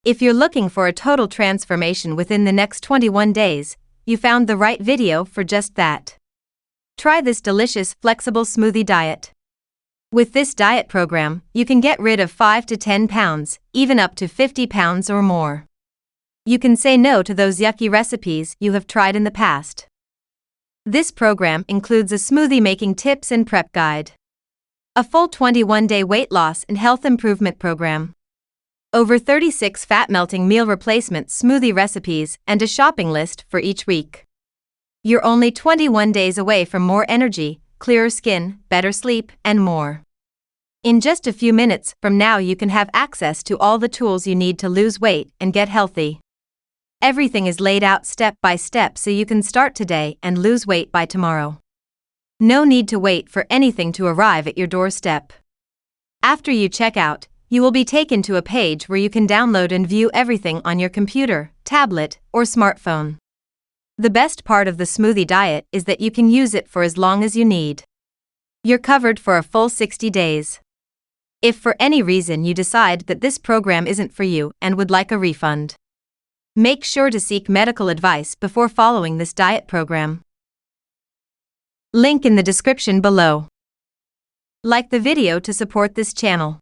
If you're looking for a total transformation within the next 21 days, you found the right video for just that. Try this delicious, flexible smoothie diet. With this diet program, you can get rid of 5 to 10 pounds, even up to 50 pounds or more. You can say no to those yucky recipes you have tried in the past. This program includes a smoothie making tips and prep guide, a full 21-day weight loss and health improvement program, over 36 fat-melting meal replacement smoothie recipes, and a shopping list for each week. You're only 21 days away from more energy, clearer skin, better sleep, and more. In just a few minutes from now, you can have access to all the tools you need to lose weight and get healthy. Everything is laid out step by step so you can start today and lose weight by tomorrow. No need to wait for anything to arrive at your doorstep. After you check out, you will be taken to a page where you can download and view everything on your computer, tablet, or smartphone. The best part of the smoothie diet is that you can use it for as long as you need. You're covered for a full 60 days. If for any reason you decide that this program isn't for you and would like a refund, make sure to seek medical advice before following this diet program. Link in the description below. Like the video to support this channel.